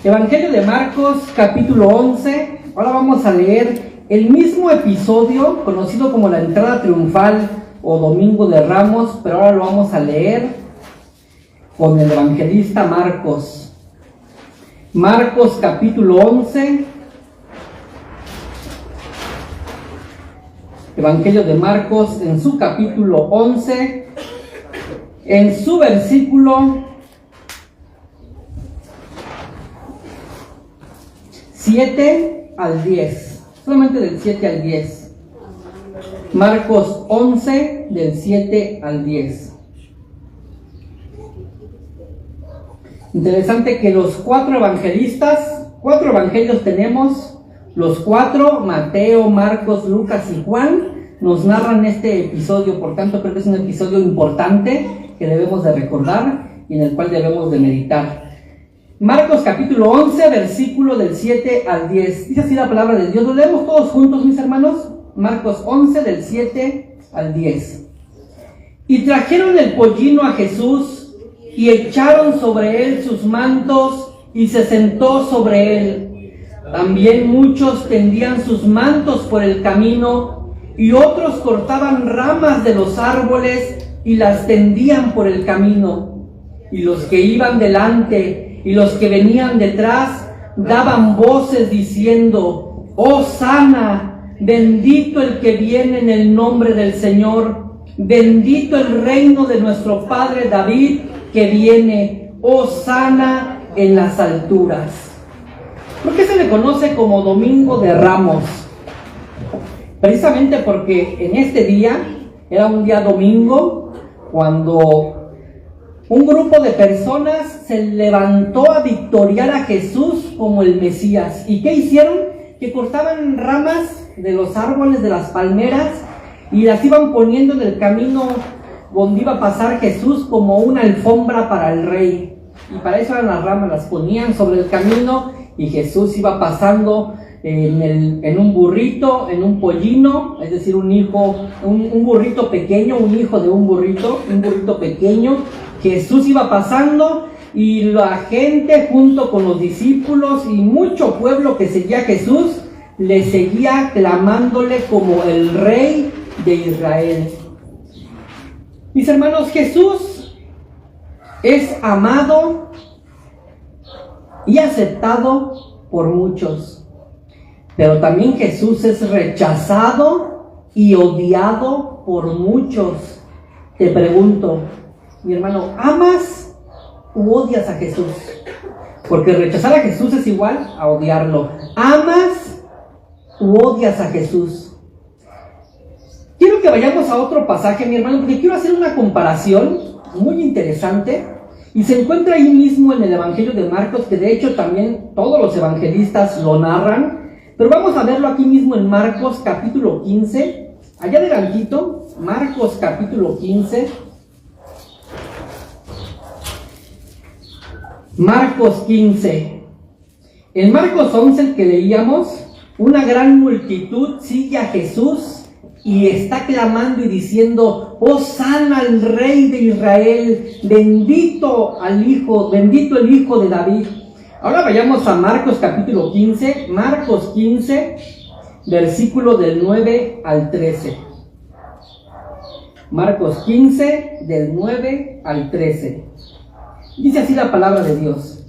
Evangelio de Marcos, capítulo 11. Ahora vamos a leer el mismo episodio conocido como la entrada triunfal o Domingo de Ramos, pero ahora lo vamos a leer con el evangelista Marcos. Marcos, capítulo 11. Evangelio de Marcos, en su capítulo 11, en su versículo 7 al 10, solamente del 7 al 10. Marcos 11, del 7 al 10. Interesante que los cuatro evangelios tenemos, los cuatro, Mateo, Marcos, Lucas y Juan, nos narran este episodio. Por tanto, creo que es un episodio importante que debemos de recordar y en el cual debemos de meditar. Marcos capítulo 11, versículo del 7 al 10. Dice así la palabra de Dios. ¿Lo leemos todos juntos, mis hermanos? Marcos 11, del 7 al 10. Y trajeron el pollino a Jesús y echaron sobre él sus mantos y se sentó sobre él. También muchos tendían sus mantos por el camino y otros cortaban ramas de los árboles y las tendían por el camino. Y los que iban delante y los que venían detrás daban voces diciendo: ¡Hosana! Bendito el que viene en el nombre del Señor, bendito el reino de nuestro padre David que viene, ¡Hosana en las alturas! ¿Por qué se le conoce como Domingo de Ramos? Precisamente porque en este día, era un día domingo, cuando un grupo de personas se levantó a victoriar a Jesús como el Mesías. ¿Y qué hicieron? Que cortaban ramas de los árboles, de las palmeras, y las iban poniendo en el camino donde iba a pasar Jesús como una alfombra para el rey. Y para eso eran las ramas, las ponían sobre el camino y Jesús iba pasando en un burrito, en un pollino, es decir, un burrito pequeño, un hijo de un burrito pequeño. Jesús iba pasando y la gente junto con los discípulos y mucho pueblo que seguía a Jesús le seguía clamándole como el rey de Israel. Mis hermanos, Jesús es amado y aceptado por muchos, pero también Jesús es rechazado y odiado por muchos. Te pregunto, mi hermano, ¿amas u odias a Jesús? Porque rechazar a Jesús es igual a odiarlo. ¿Amas u odias a Jesús? Quiero que vayamos a otro pasaje, mi hermano, porque quiero hacer una comparación muy interesante y se encuentra ahí mismo en el Evangelio de Marcos, que de hecho también todos los evangelistas lo narran, pero vamos a verlo aquí mismo en Marcos capítulo 15, allá adelantito, Marcos capítulo 15. Marcos 15. En Marcos 11, el que leíamos, una gran multitud sigue a Jesús y está clamando y diciendo: ¡Hosana al Rey de Israel! ¡Bendito el Hijo de David! Ahora vayamos a Marcos capítulo 15, Marcos 15, versículo del 9 al 13. Marcos 15, del 9 al 13. Dice así la palabra de Dios.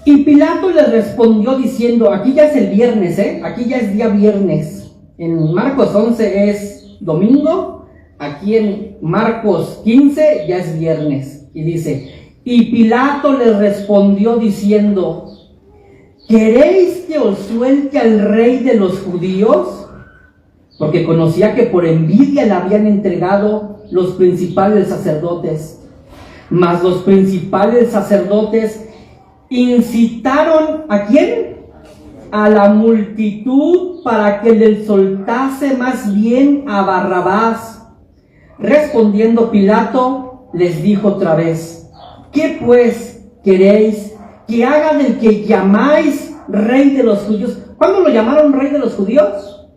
Y Pilato le respondió diciendo, aquí ya es el viernes, aquí ya es día viernes. En Marcos 11 es domingo, aquí en Marcos 15 ya es viernes. Y dice, y Pilato le respondió diciendo, ¿queréis que os suelte al rey de los judíos? Porque conocía que por envidia le habían entregado los principales sacerdotes. Mas los principales sacerdotes incitaron ¿a quién? A la multitud para que le soltase más bien a Barrabás. Respondiendo Pilato, les dijo otra vez, ¿qué pues queréis que haga del que llamáis rey de los judíos? ¿Cuándo lo llamaron rey de los judíos?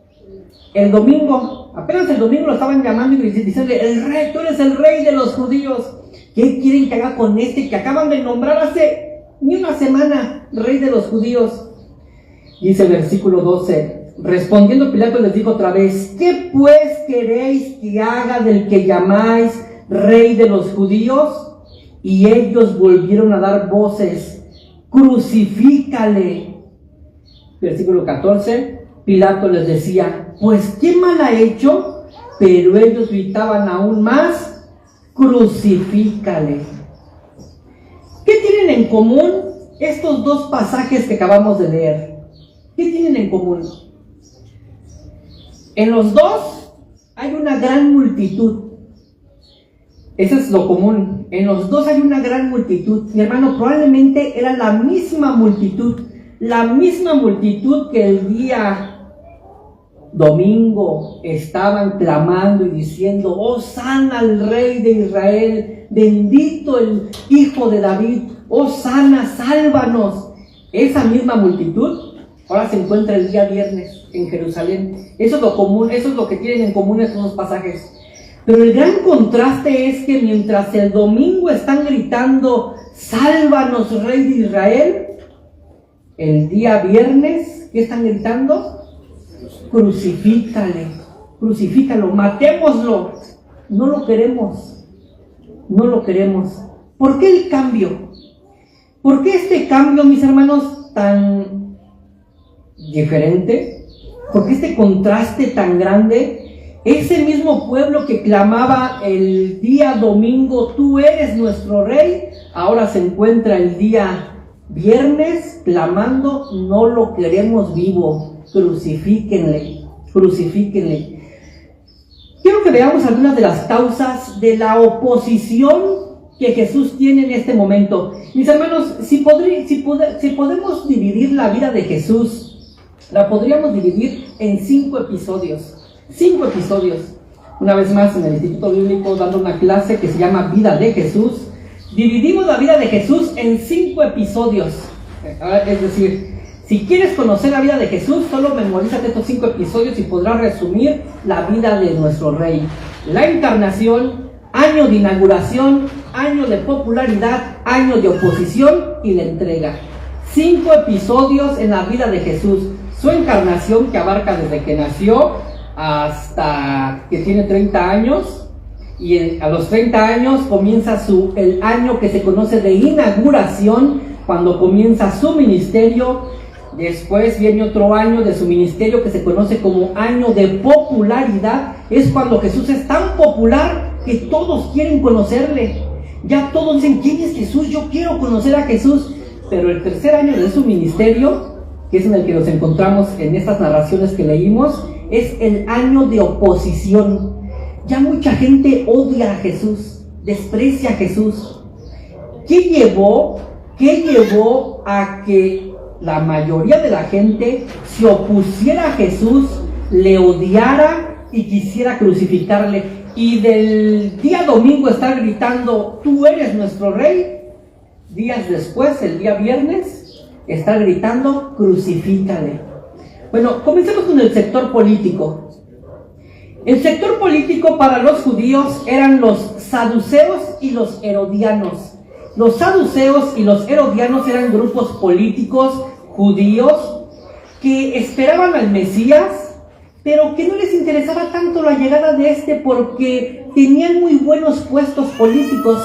El domingo. Apenas el domingo lo estaban llamando y diciéndole, el rey, tú eres el rey de los judíos. ¿Qué quieren que haga con este que acaban de nombrar hace ni una semana, Rey de los judíos. Dice el versículo 12, respondiendo Pilato les dijo otra vez, ¿qué pues queréis que haga del que llamáis Rey de los judíos? Y ellos volvieron a dar voces, crucifícale. Versículo 14, Pilato les decía, pues ¿qué mal ha hecho? Pero ellos gritaban aún más, crucifícale. ¿Qué tienen en común estos dos pasajes que acabamos de leer? ¿Qué tienen en común? En los dos hay una gran multitud. Eso es lo común. En los dos hay una gran multitud. Mi hermano, probablemente era la misma multitud que el día domingo estaban clamando y diciendo, Hosana al Rey de Israel, bendito el Hijo de David, Hosana, sálvanos. Esa misma multitud ahora se encuentra el día viernes en Jerusalén. Eso es lo común, eso es lo que tienen en común estos dos pasajes. Pero el gran contraste es que mientras el domingo están gritando, sálvanos Rey de Israel, el día viernes, ¿qué están gritando? Crucifícale, crucifícalo, matémoslo. No lo queremos, no lo queremos. ¿Por qué el cambio? ¿Por qué este cambio, mis hermanos, tan diferente? ¿Por qué este contraste tan grande? Ese mismo pueblo que clamaba el día domingo, tú eres nuestro rey, ahora se encuentra el día viernes clamando, no lo queremos vivo, crucifíquenle, crucifíquenle. Quiero que veamos algunas de las causas de la oposición que Jesús tiene en este momento. Mis hermanos, si podemos dividir la vida de Jesús, la podríamos dividir en 5 episodios. 5 episodios. Una vez más, en el Instituto Bíblico, dando una clase que se llama Vida de Jesús, dividimos la vida de Jesús en 5 episodios. Es decir, si quieres conocer la vida de Jesús, solo memorízate estos 5 episodios y podrás resumir la vida de nuestro Rey. La encarnación, año de inauguración, año de popularidad, año de oposición y la entrega. 5 episodios en la vida de Jesús. Su encarnación, que abarca desde que nació hasta que tiene 30 años, y a los 30 años comienza el año que se conoce de inauguración, cuando comienza su ministerio. Después viene otro año de su ministerio que se conoce como año de popularidad. Es cuando Jesús es tan popular que todos quieren conocerle. Ya todos dicen, ¿quién es Jesús? Yo quiero conocer a Jesús. Pero el tercer año de su ministerio, que es en el que nos encontramos en estas narraciones que leímos, es el año de oposición. Ya mucha gente odia a Jesús, desprecia a Jesús. ¿Qué llevó a que la mayoría de la gente se opusiera a Jesús, le odiara y quisiera crucificarle? Y del día domingo estar gritando, tú eres nuestro rey, días después, el día viernes, estar gritando, crucifícale. Bueno, comencemos con el sector político. El sector político para los judíos eran los saduceos y los herodianos. Los saduceos y los herodianos eran grupos políticos judíos que esperaban al Mesías, pero que no les interesaba tanto la llegada de este porque tenían muy buenos puestos políticos.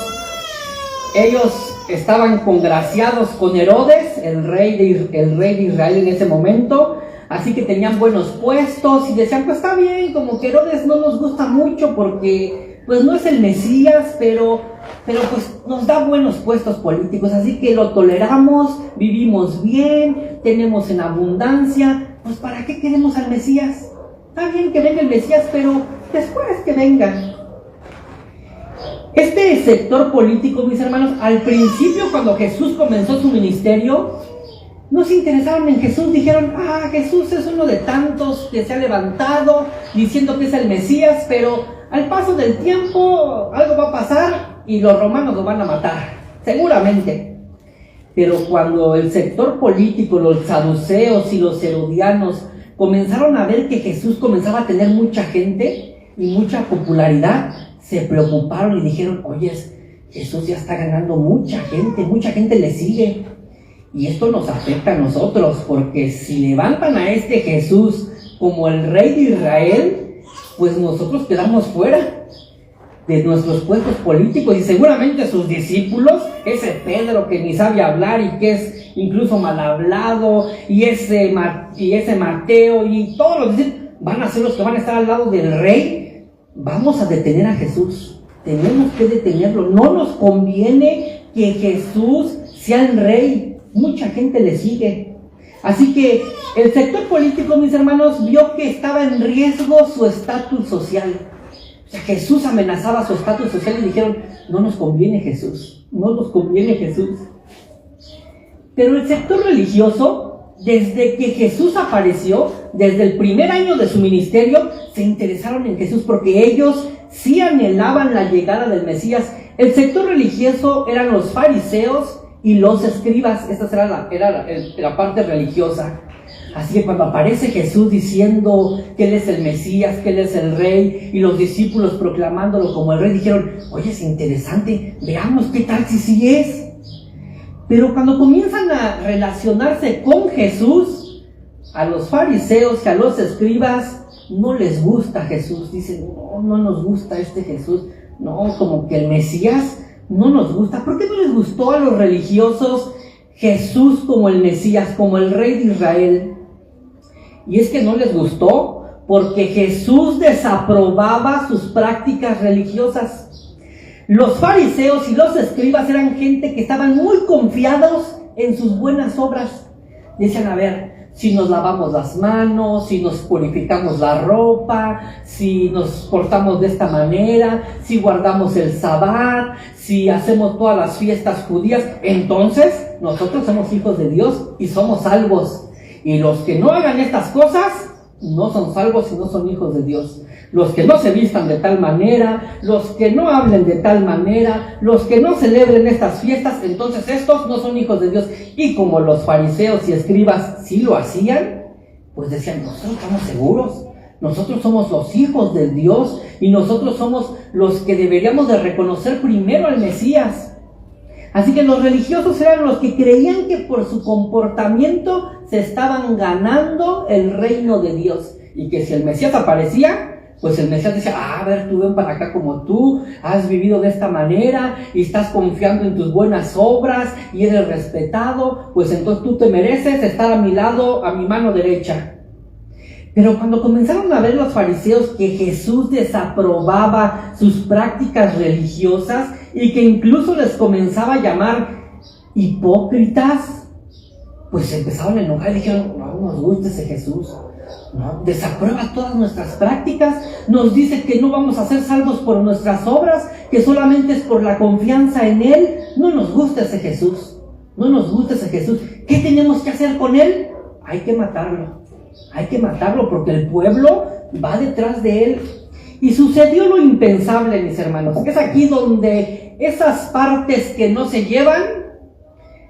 Ellos estaban congraciados con Herodes, el rey de Israel en ese momento. Así que tenían buenos puestos y decían, pues está bien, como que Herodes no nos gusta mucho porque pues no es el Mesías, pero pues nos da buenos puestos políticos, así que lo toleramos, vivimos bien, tenemos en abundancia, pues ¿para qué queremos al Mesías? Está bien que venga el Mesías, pero después que venga. Este sector político, mis hermanos, al principio cuando Jesús comenzó su ministerio, no se interesaron en Jesús, dijeron, Jesús es uno de tantos que se ha levantado diciendo que es el Mesías, pero al paso del tiempo algo va a pasar y los romanos lo van a matar, seguramente. Pero cuando el sector político, los saduceos y los herodianos comenzaron a ver que Jesús comenzaba a tener mucha gente y mucha popularidad, se preocuparon y dijeron, oye, Jesús ya está ganando mucha gente le sigue. Y esto nos afecta a nosotros, porque si levantan a este Jesús como el rey de Israel, pues nosotros quedamos fuera de nuestros puestos políticos, y seguramente sus discípulos, ese Pedro que ni sabe hablar y que es incluso mal hablado, y ese Mateo y todos los discípulos van a ser los que van a estar al lado del rey. Vamos a detener a Jesús, tenemos que detenerlo, no nos conviene que Jesús sea el rey, mucha gente le sigue. Así que el sector político, mis hermanos, vio que estaba en riesgo su estatus social. O sea, Jesús amenazaba su estatus social y dijeron, no nos conviene Jesús, no nos conviene Jesús. Pero el sector religioso, desde que Jesús apareció, desde el primer año de su ministerio, se interesaron en Jesús porque ellos sí anhelaban la llegada del Mesías. El sector religioso eran los fariseos y los escribas. Esta era la parte religiosa. Así que cuando aparece Jesús diciendo que Él es el Mesías, que Él es el Rey, y los discípulos proclamándolo como el Rey, dijeron, oye, es interesante, veamos qué tal si sí es. Pero cuando comienzan a relacionarse con Jesús, a los fariseos y a los escribas no les gusta Jesús. Dicen, no nos gusta este Jesús, no, como que el Mesías no nos gusta. ¿Por qué no les gustó a los religiosos Jesús como el Mesías, como el Rey de Israel? Y es que no les gustó porque Jesús desaprobaba sus prácticas religiosas. Los fariseos y los escribas eran gente que estaban muy confiados en sus buenas obras. Decían, a ver, si nos lavamos las manos, si nos purificamos la ropa, si nos portamos de esta manera, si guardamos el Sabbat, si hacemos todas las fiestas judías, entonces nosotros somos hijos de Dios y somos salvos. Y los que no hagan estas cosas no son salvos y no son hijos de Dios. Los que no se vistan de tal manera, los que no hablen de tal manera, los que no celebren estas fiestas, entonces estos no son hijos de Dios. Y como los fariseos y escribas sí lo hacían, pues decían, nosotros estamos seguros, nosotros somos los hijos de Dios y nosotros somos los que deberíamos de reconocer primero al Mesías. Así que los religiosos eran los que creían que por su comportamiento se estaban ganando el reino de Dios, y que si el Mesías aparecía, pues el Mesías decía, a ver, tú ven para acá como tú, has vivido de esta manera y estás confiando en tus buenas obras y eres respetado, pues entonces tú te mereces estar a mi lado, a mi mano derecha. Pero cuando comenzaron a ver los fariseos que Jesús desaprobaba sus prácticas religiosas y que incluso les comenzaba a llamar hipócritas, pues se empezaron a enojar y dijeron, no nos gusta ese Jesús, no, desaprueba todas nuestras prácticas, nos dice que no vamos a ser salvos por nuestras obras, que solamente es por la confianza en Él. No nos gusta ese Jesús, no nos gusta ese Jesús. ¿Qué tenemos que hacer con Él? Hay que matarlo porque el pueblo va detrás de Él. Y sucedió lo impensable, mis hermanos, que es aquí donde esas partes que no se llevan,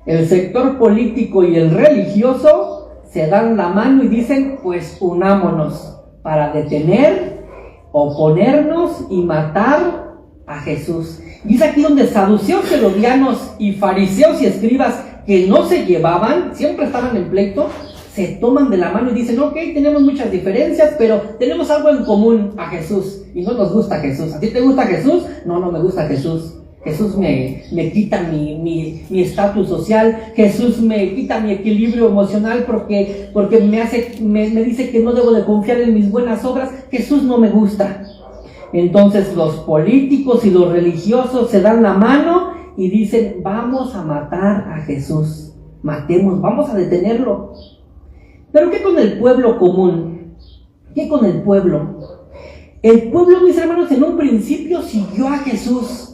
el sector político y el religioso, se dan la mano y dicen, pues unámonos para detener, oponernos y matar a Jesús. Y es aquí donde saduceos, herodianos y fariseos y escribas que no se llevaban, siempre estaban en pleito, se toman de la mano y dicen, ok, tenemos muchas diferencias, pero tenemos algo en común, a Jesús, y no nos gusta Jesús. ¿A ti te gusta Jesús? No, no me gusta Jesús. Jesús me quita mi estatus social, Jesús me quita mi equilibrio emocional porque me dice que no debo de confiar en mis buenas obras. Jesús no me gusta. Entonces los políticos y los religiosos se dan la mano y dicen, vamos a matar a Jesús, matemos, vamos a detenerlo. Pero ¿qué con el pueblo común? ¿Qué con el pueblo? El pueblo, mis hermanos, en un principio siguió a Jesús.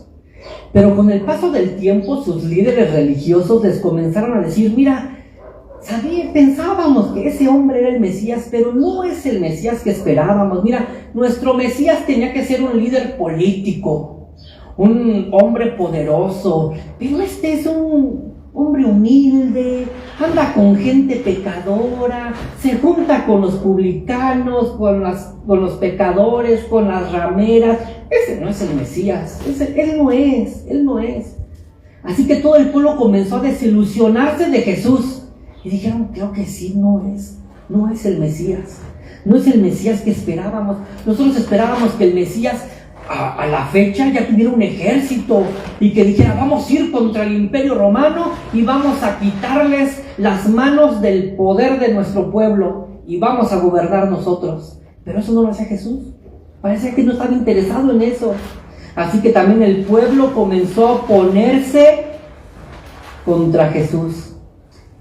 Pero con el paso del tiempo, sus líderes religiosos les comenzaron a decir, mira, pensábamos que ese hombre era el Mesías, pero no es el Mesías que esperábamos. Mira, nuestro Mesías tenía que ser un líder político, un hombre poderoso, pero este es un hombre humilde, anda con gente pecadora, se junta con los publicanos, con los pecadores, con las rameras. Ese no es el Mesías, él no es. Así que todo el pueblo comenzó a desilusionarse de Jesús. Y dijeron, creo que sí, no es el Mesías. No es el Mesías que esperábamos. Nosotros esperábamos que el Mesías a la fecha ya tuviera un ejército y que dijera, vamos a ir contra el Imperio Romano y vamos a quitarles las manos del poder de nuestro pueblo y vamos a gobernar nosotros. Pero eso no lo hacía Jesús. Parece que no estaba interesado en eso. Así que también el pueblo comenzó a oponerse contra Jesús.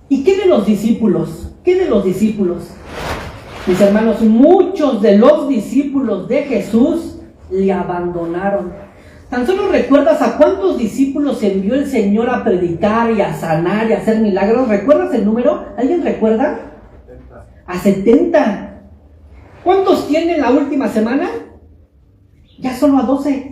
¿Y qué de los discípulos? ¿Qué de los discípulos? Mis hermanos, muchos de los discípulos de Jesús le abandonaron. ¿Tan solo recuerdas a cuántos discípulos envió el Señor a predicar y a sanar y a hacer milagros? ¿Recuerdas el número? ¿Alguien recuerda? 70. A 70. ¿Cuántos tienen la última semana? Ya solo a 12.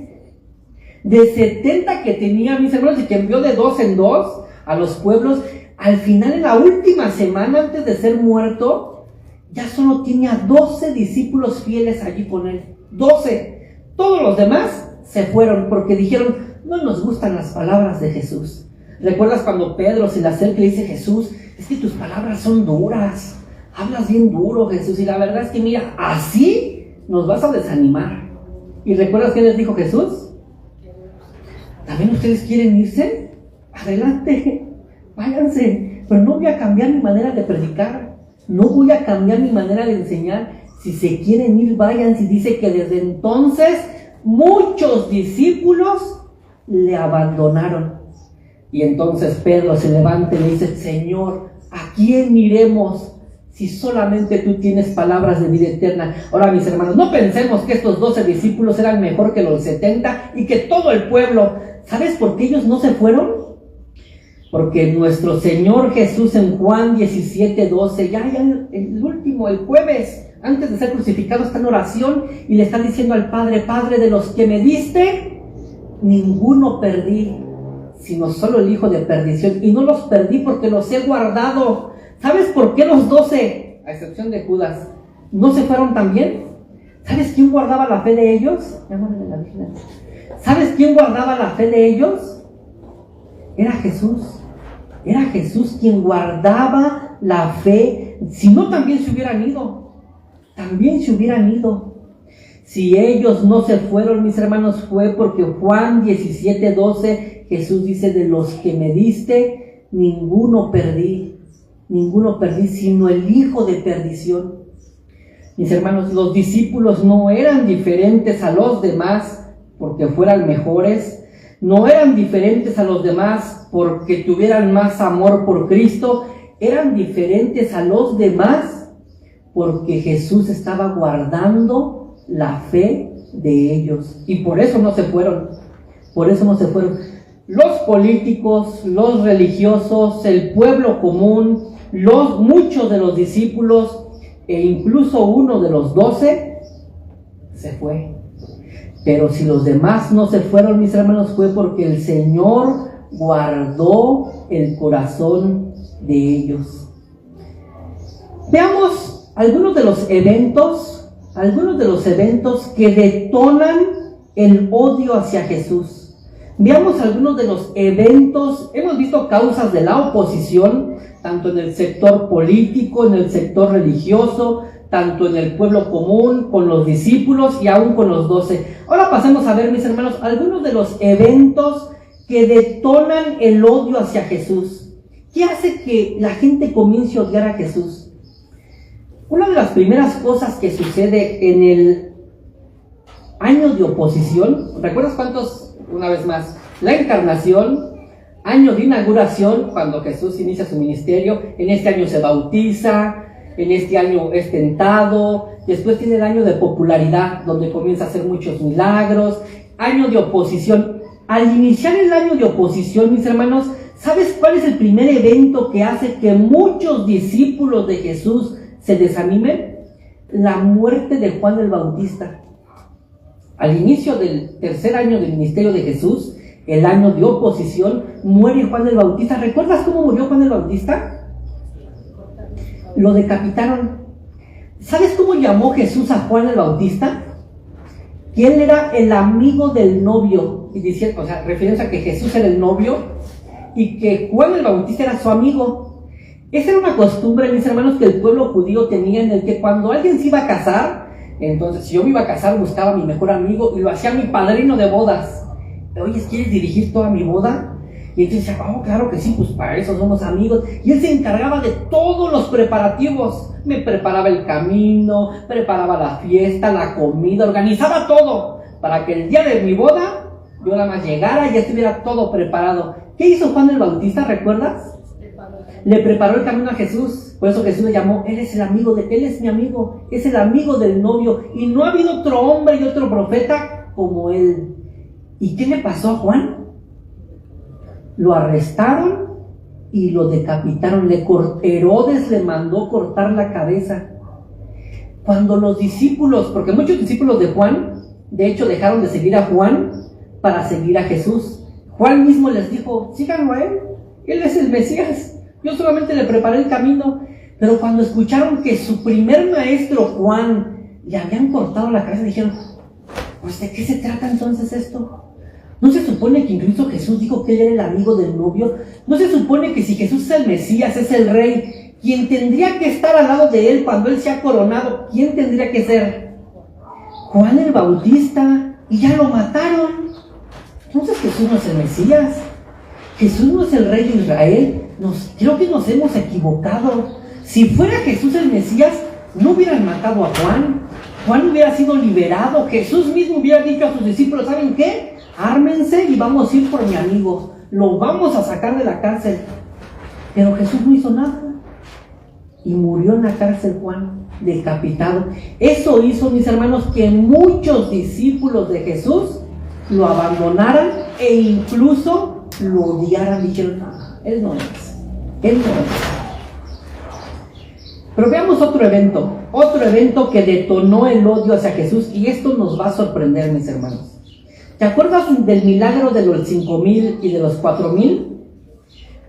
De 70 que tenía, mis hermanos, y que envió de 2 en 2 a los pueblos, al final, en la última semana, antes de ser muerto, ya solo tenía 12 discípulos fieles allí con él. 12. Todos los demás se fueron porque dijeron, no nos gustan las palabras de Jesús. ¿Recuerdas cuando Pedro se le acerca y le dice, Jesús, es que tus palabras son duras, hablas bien duro, Jesús, y la verdad es que mira, así nos vas a desanimar? ¿Y recuerdas qué les dijo Jesús? ¿También ustedes quieren irse? Adelante, váyanse, pero no voy a cambiar mi manera de predicar, no voy a cambiar mi manera de enseñar. Si se quieren ir, váyanse. Y dice que desde entonces muchos discípulos le abandonaron. Y entonces Pedro se levanta y le dice, Señor, ¿a quién iremos si solamente tú tienes palabras de vida eterna? Ahora, mis hermanos, no pensemos que estos 12 discípulos eran mejor que los 70 y que todo el pueblo. ¿Sabes por qué ellos no se fueron? Porque nuestro Señor Jesús en Juan 17:12, ya el último, el jueves, antes de ser crucificado, está en oración y le está diciendo al Padre, Padre, de los que me diste, ninguno perdí, sino solo el hijo de perdición. Y no los perdí porque los he guardado. ¿Sabes por qué los 12, a excepción de Judas, no se fueron también? ¿Sabes quién guardaba la fe de ellos? ¿Sabes quién guardaba la fe de ellos? Era Jesús. Era Jesús quien guardaba la fe. Si no, también se hubieran ido. También se hubieran ido. Si ellos no se fueron, mis hermanos, fue porque Juan 17:12, Jesús dice, de los que me diste, ninguno perdí, sino el hijo de perdición. Mis hermanos, los discípulos no eran diferentes a los demás porque fueran mejores, no eran diferentes a los demás porque tuvieran más amor por Cristo, eran diferentes a los demás porque Jesús estaba guardando la fe de ellos. Y por eso no se fueron. Por eso no se fueron. Los políticos, los religiosos, el pueblo común, muchos de los discípulos e incluso uno de los 12 se fue. Pero si los demás no se fueron, mis hermanos, fue porque el Señor guardó el corazón de ellos. Veamos algunos de los eventos que detonan el odio hacia Jesús. Veamos algunos de los eventos. Hemos visto causas de la oposición, tanto en el sector político, en el sector religioso, tanto en el pueblo común, con los discípulos y aún con los 12. Ahora pasemos a ver, mis hermanos, algunos de los eventos que detonan el odio hacia Jesús. ¿Qué hace que la gente comience a odiar a Jesús? Una de las primeras cosas que sucede en el año de oposición, ¿recuerdas cuántos? Una vez más, la encarnación, año de inauguración, cuando Jesús inicia su ministerio, en este año se bautiza, en este año es tentado, después tiene el año de popularidad, donde comienza a hacer muchos milagros, año de oposición. Al iniciar el año de oposición, mis hermanos, ¿sabes cuál es el primer evento que hace que muchos discípulos de Jesús se desanimen? La muerte de Juan el Bautista. Al inicio del tercer año del ministerio de Jesús, el año de oposición, muere Juan el Bautista. ¿Recuerdas cómo murió Juan el Bautista? Lo decapitaron. ¿Sabes cómo llamó Jesús a Juan el Bautista? Que él era el amigo del novio. Y diciendo, o sea, refiriéndose a que Jesús era el novio. y que Juan el Bautista era su amigo. Esa era una costumbre, mis hermanos, que el pueblo judío tenía, en el que cuando alguien se iba a casar, entonces si yo me iba a casar buscaba a mi mejor amigo y lo hacía mi padrino de bodas. Oye, ¿quieres dirigir toda mi boda? Y entonces decía, oh, claro que sí, pues para eso somos amigos. Y él se encargaba de todos los preparativos. Me preparaba el camino, preparaba la fiesta, la comida, organizaba todo para que el día de mi boda yo nada más llegara y ya estuviera todo preparado. ¿Qué hizo Juan el Bautista, recuerdas? Le preparó el camino a Jesús. Por eso Jesús le llamó, él es mi amigo, es el amigo del novio. Y no ha habido otro hombre y otro profeta como él. ¿Y qué le pasó a Juan? Lo arrestaron y lo decapitaron. Herodes le mandó cortar la cabeza. Cuando los discípulos, porque muchos discípulos de Juan, de hecho dejaron de seguir a Juan para seguir a Jesús. Juan mismo les dijo, síganlo a él es el Mesías, yo solamente le preparé el camino. Pero cuando escucharon que su primer maestro Juan le habían cortado la cabeza, dijeron, pues ¿de qué se trata entonces esto? ¿No se supone que incluso Jesús dijo que él era el amigo del novio? ¿No se supone que si Jesús es el Mesías, es el Rey, quien tendría que estar al lado de él cuando él sea coronado, quién tendría que ser? Juan el Bautista, y ya lo mataron. Entonces Jesús no es el Mesías, Jesús no es el Rey de Israel. Creo que nos hemos equivocado. Si fuera Jesús el Mesías, no hubieran matado a Juan. Juan hubiera sido liberado. Jesús mismo hubiera dicho a sus discípulos, ¿saben qué? Ármense y vamos a ir por mi amigo, lo vamos a sacar de la cárcel. Pero Jesús no hizo nada y murió en la cárcel Juan, decapitado. Eso hizo, mis hermanos, que muchos discípulos de Jesús lo abandonaran e incluso lo odiaran. Dijeron, no, él no es. Pero veamos otro evento que detonó el odio hacia Jesús, y esto nos va a sorprender, mis hermanos. ¿Te acuerdas del milagro de los 5,000 y de los 4,000?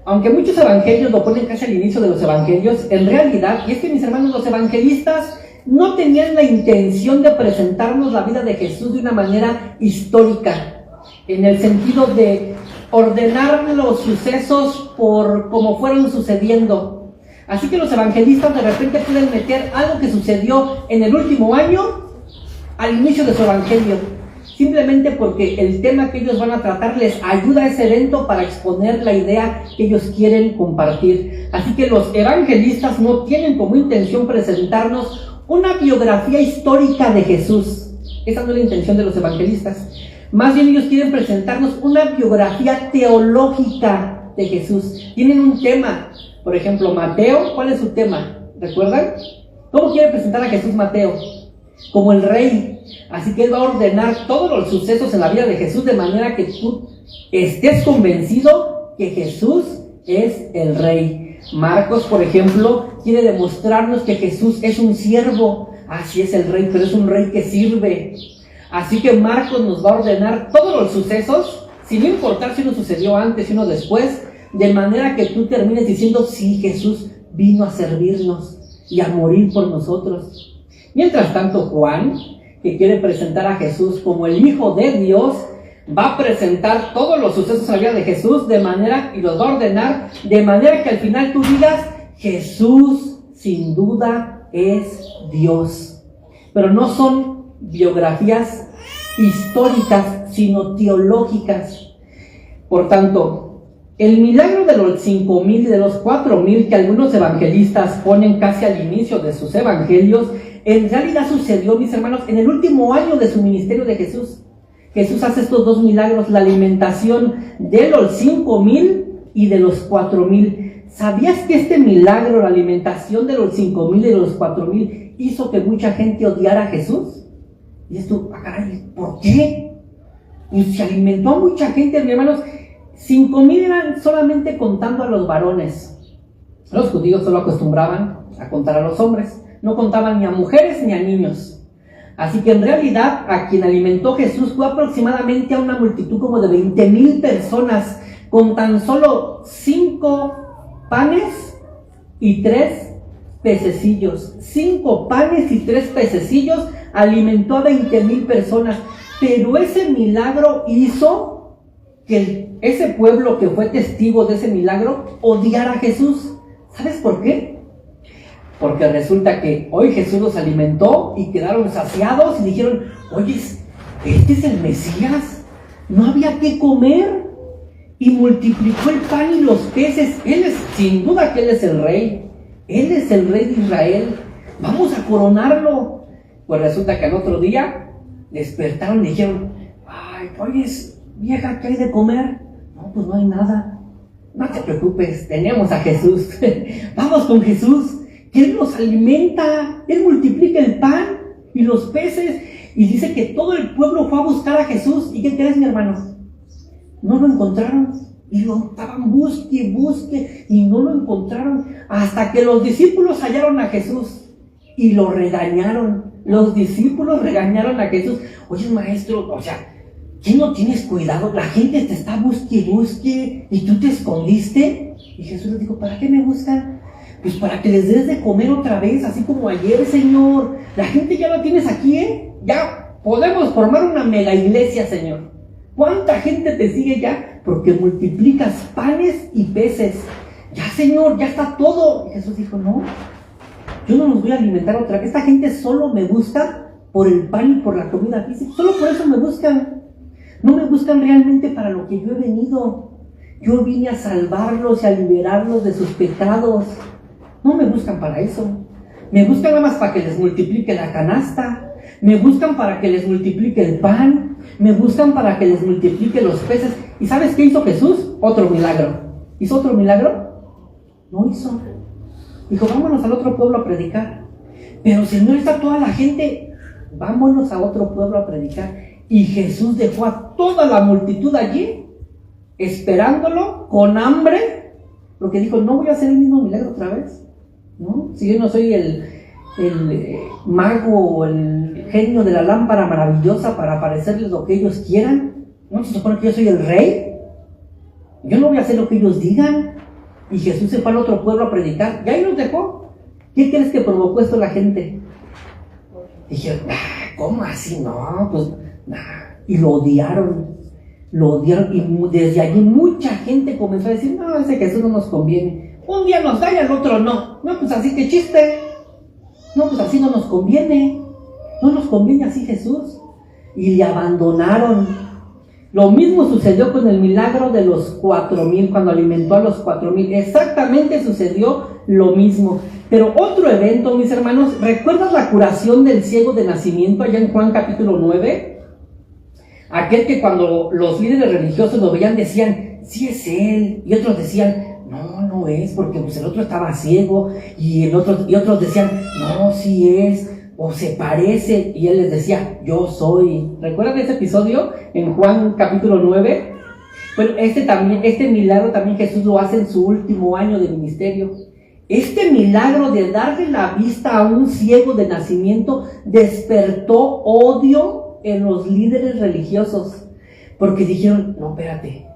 Aunque muchos evangelios lo ponen casi al inicio de los evangelios, en realidad, y es que mis hermanos, los evangelistas no tenían la intención de presentarnos la vida de Jesús de una manera histórica, en el sentido de ordenar los sucesos por como fueron sucediendo. Así que los evangelistas de repente pueden meter algo que sucedió en el último año al inicio de su evangelio, simplemente porque el tema que ellos van a tratar les ayuda a ese evento para exponer la idea que ellos quieren compartir. Así que los evangelistas no tienen como intención presentarnos una biografía histórica de Jesús. Esa no es la intención de los evangelistas. Más bien ellos quieren presentarnos una biografía teológica de Jesús. Tienen un tema. Por ejemplo, Mateo, ¿cuál es su tema? ¿Recuerdan? ¿Cómo quiere presentar a Jesús Mateo? Como el rey. Así que él va a ordenar todos los sucesos en la vida de Jesús de manera que tú estés convencido que Jesús es el rey. Marcos, por ejemplo, quiere demostrarnos que Jesús es un siervo. Así es el rey, pero es un rey que sirve. Así que Marcos nos va a ordenar todos los sucesos, sin importar si uno sucedió antes y uno después, de manera que tú termines diciendo, sí, Jesús vino a servirnos y a morir por nosotros. Mientras tanto, Juan, que quiere presentar a Jesús como el Hijo de Dios, va a presentar todos los sucesos en la vida de Jesús de manera, y los va a ordenar de manera que al final tú digas, Jesús sin duda es Dios. Pero no son biografías históricas, sino teológicas. Por tanto, el milagro de los 5,000 y de los 4,000 que algunos evangelistas ponen casi al inicio de sus evangelios, en realidad sucedió, mis hermanos, en el último año de su ministerio de Jesús. Jesús hace estos dos milagros, la alimentación de los 5,000 y de los 4,000. ¿Sabías que este milagro, la alimentación de los 5,000 y de los 4,000, hizo que mucha gente odiara a Jesús? Y esto, caray, ¿por qué? Y se alimentó a mucha gente, mis hermanos. 5,000 eran solamente contando a los varones. Los judíos solo acostumbraban a contar a los hombres. No contaban ni a mujeres ni a niños. Así que en realidad a quien alimentó Jesús fue aproximadamente a una multitud como de 20,000 personas, con tan solo 5 panes y 3 pececillos. 5 panes y 3 pececillos alimentó a 20,000 personas. Pero ese milagro hizo que ese pueblo que fue testigo de ese milagro odiara a Jesús. ¿Sabes por qué? Porque resulta que hoy Jesús los alimentó y quedaron saciados y dijeron, oye, este es el Mesías, no había que comer. Y multiplicó el pan y los peces. Él es, sin duda que Él es el rey. Él es el rey de Israel. Vamos a coronarlo. Pues resulta que al otro día despertaron y dijeron, ay, oye, vieja, ¿qué hay de comer? No, pues no hay nada. No te preocupes, tenemos a Jesús. Vamos con Jesús, que Él nos alimenta. Él multiplica el pan y los peces. Y dice que todo el pueblo fue a buscar a Jesús. ¿Y qué crees, mi hermano? No lo encontraron. Y lo estaban busque y no lo encontraron. Hasta que los discípulos hallaron a Jesús y lo regañaron. Los discípulos regañaron a Jesús. Oye, maestro, o sea, ¿qué no tienes cuidado? La gente te está busque y tú te escondiste. Y Jesús les dijo, ¿para qué me buscan? Pues para que les des de comer otra vez, así como ayer, Señor. La gente ya la tienes aquí, ¿eh? Ya podemos formar una mega iglesia, Señor. ¿Cuánta gente te sigue ya? Porque multiplicas panes y peces. Ya, Señor, ya está todo. Y Jesús dijo, no, yo no los voy a alimentar otra vez. Esta gente solo me busca por el pan y por la comida física. Solo por eso me buscan. No me buscan realmente para lo que yo he venido. Yo vine a salvarlos y a liberarlos de sus pecados. No me buscan para eso. Me buscan nada más para que les multiplique la canasta. Me buscan para que les multiplique el pan. Me buscan para que les multiplique los peces. ¿Y sabes qué hizo Jesús? Otro milagro. ¿Hizo otro milagro? No hizo. Dijo, vámonos al otro pueblo a predicar. Pero si no está toda la gente, vámonos a otro pueblo a predicar. Y Jesús dejó a toda la multitud allí, esperándolo, con hambre, porque dijo, no voy a hacer el mismo milagro otra vez, ¿no? Si yo no soy el mago o el genio de la lámpara maravillosa para parecerles lo que ellos quieran, ¿no se supone que yo soy el rey? Yo no voy a hacer lo que ellos digan. Y Jesús se fue al otro pueblo a predicar, y ahí los dejó. ¿Qué crees que provocó esto la gente? Dijeron, ¿cómo así? No, pues, y lo odiaron, y desde allí mucha gente comenzó a decir, no, ese Jesús no nos conviene. Un día nos da y al otro no. No, pues así que chiste. No, pues así no nos conviene. No nos conviene así Jesús. Y le abandonaron. Lo mismo sucedió con el milagro de los 4,000, cuando alimentó a los 4,000. Exactamente sucedió lo mismo. Pero otro evento, mis hermanos, ¿recuerdas la curación del ciego de nacimiento allá en Juan capítulo 9? Aquel que cuando los líderes religiosos lo veían decían, sí es él. Y otros decían, no es, porque pues el otro estaba ciego. Y otros decían, no, sí es, o se parece. Y él les decía, yo soy. ¿Recuerdan ese episodio en Juan capítulo 9? Bueno, este milagro también Jesús lo hace en su último año de ministerio. Este milagro de darle la vista a un ciego de nacimiento despertó odio en los líderes religiosos, porque dijeron, no, espérate,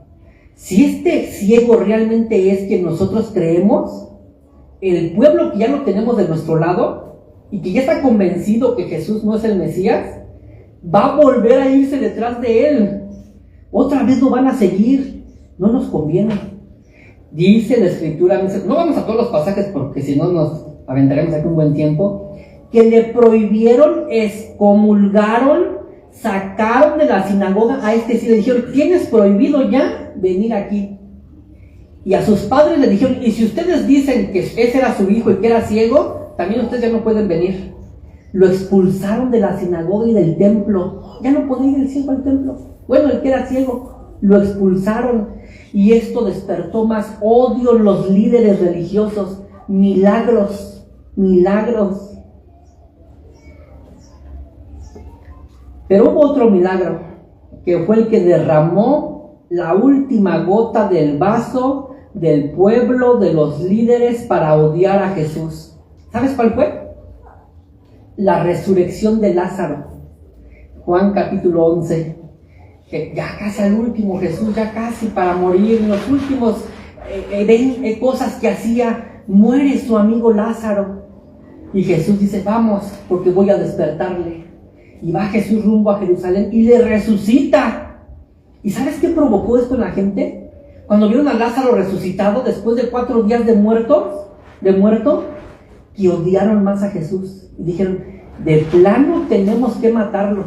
si este ciego realmente es quien nosotros creemos, el pueblo que ya lo tenemos de nuestro lado y que ya está convencido que Jesús no es el Mesías, va a volver a irse detrás de él. Otra vez lo van a seguir. No nos conviene. Dice la Escritura, no vamos a todos los pasajes porque si no nos aventaremos aquí un buen tiempo, que le prohibieron, excomulgaron, sacaron de la sinagoga a este ciego. Le dijeron, tienes prohibido ya venir aquí. Y a sus padres le dijeron, y si ustedes dicen que ese era su hijo y que era ciego, también ustedes ya no pueden venir. Lo expulsaron de la sinagoga y del templo. Ya no podía ir el ciego al templo. Bueno, el que era ciego, lo expulsaron. Y esto despertó más odio en los líderes religiosos. Milagros. Pero hubo otro milagro, que fue el que derramó la última gota del vaso del pueblo, de los líderes, para odiar a Jesús. ¿Sabes cuál fue? La resurrección de Lázaro. Juan capítulo 11. Que ya casi al último, Jesús ya casi para morir, en los últimos cosas que hacía, muere su amigo Lázaro. Y Jesús dice, vamos, porque voy a despertarle. Y va Jesús rumbo a Jerusalén y le resucita. ¿Y sabes qué provocó esto en la gente? Cuando vieron a Lázaro resucitado después de 4 días de muerto, y odiaron más a Jesús. Y dijeron, de plano tenemos que matarlo.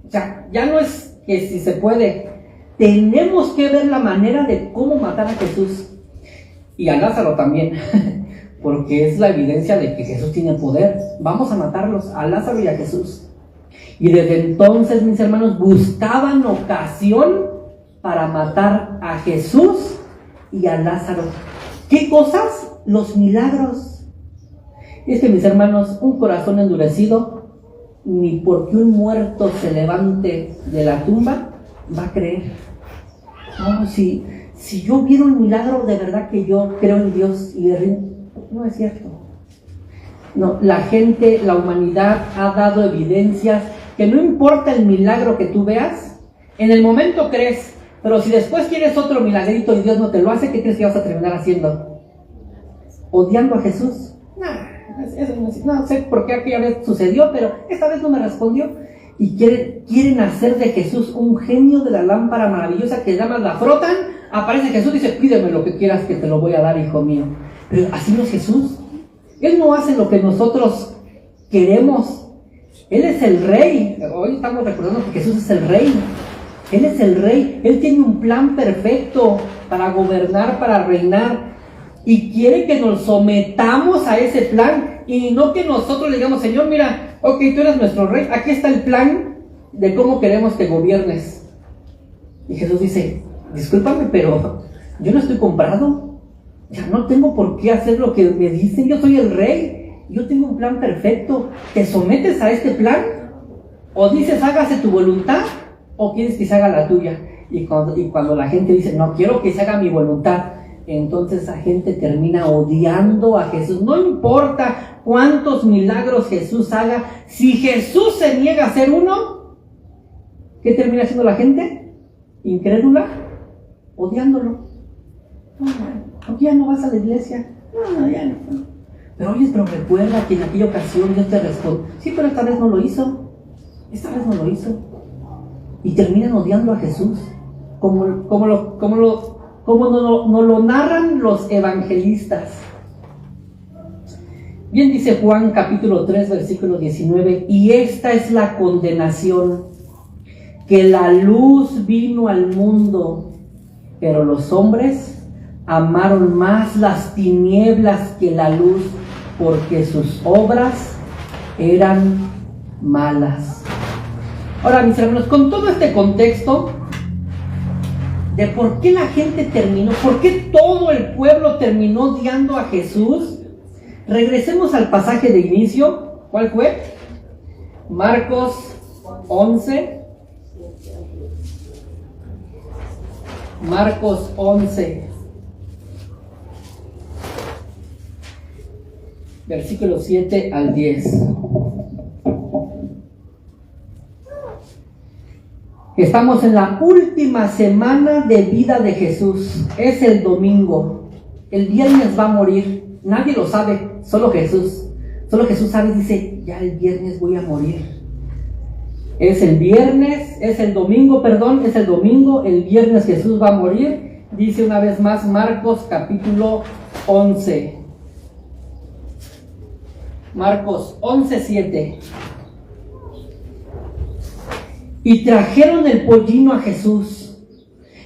O sea, ya no es que si se puede, tenemos que ver la manera de cómo matar a Jesús. Y a Lázaro también, porque es la evidencia de que Jesús tiene poder. Vamos a matarlos, a Lázaro y a Jesús. Y desde entonces, mis hermanos, buscaban ocasión para matar a Jesús y a Lázaro. ¿Qué cosas? Los milagros. Y es que, mis hermanos, un corazón endurecido, ni porque un muerto se levante de la tumba, va a creer. No, si yo viera un milagro, de verdad que yo creo en Dios y le rindo. No es cierto. No, la gente, la humanidad ha dado evidencias que no importa el milagro que tú veas, en el momento crees, pero si después quieres otro milagrito y Dios no te lo hace, ¿qué crees que vas a terminar haciendo? ¿Odiando a Jesús? No sé por qué aquella vez sucedió, pero esta vez no me respondió. Y quieren hacer de Jesús un genio de la lámpara maravillosa que nada más la frotan, aparece Jesús y dice, pídeme lo que quieras que te lo voy a dar, hijo mío. Pero así no es Jesús. Él no hace lo que nosotros queremos. Él es el rey. Hoy estamos recordando que Jesús es el rey. Él es el rey. Él tiene un plan perfecto para gobernar, para reinar. Y quiere que nos sometamos a ese plan. Y no que nosotros le digamos, Señor, mira, ok, tú eres nuestro rey. Aquí está el plan de cómo queremos que gobiernes. Y Jesús dice, discúlpame, pero yo no estoy comprado. Ya no tengo por qué hacer lo que me dicen. Yo soy el rey. Yo tengo un plan perfecto. ¿Te sometes a este plan? ¿O dices hágase tu voluntad? ¿O quieres que se haga la tuya? Y cuando la gente dice no quiero que se haga mi voluntad, entonces la gente termina odiando a Jesús. No importa cuántos milagros Jesús haga, si Jesús se niega a hacer uno, ¿qué termina haciendo la gente? Incrédula, odiándolo. No, ya no vas a la iglesia. No, ya no. Pero oye, pero recuerda que en aquella ocasión Dios te respondió. Sí, pero esta vez no lo hizo. Y terminan odiando a Jesús. Como nos lo narran los evangelistas. Bien dice Juan capítulo 3 versículo 19. Y esta es la condenación, que la luz vino al mundo, pero los hombres amaron más las tinieblas que la luz, porque sus obras eran malas. Ahora, mis hermanos, con todo este contexto de por qué la gente terminó, por qué todo el pueblo terminó odiando a Jesús, regresemos al pasaje de inicio. ¿Cuál fue? Marcos 11. Marcos 11. Versículos 7 al 10. Estamos en la última semana de vida de Jesús. Es el domingo. El viernes va a morir. Nadie lo sabe, solo Jesús. Solo Jesús sabe y dice, ya el viernes voy a morir. Es el domingo, el viernes Jesús va a morir. Dice una vez más Marcos capítulo 11. Marcos 11:7. Y trajeron el pollino a Jesús,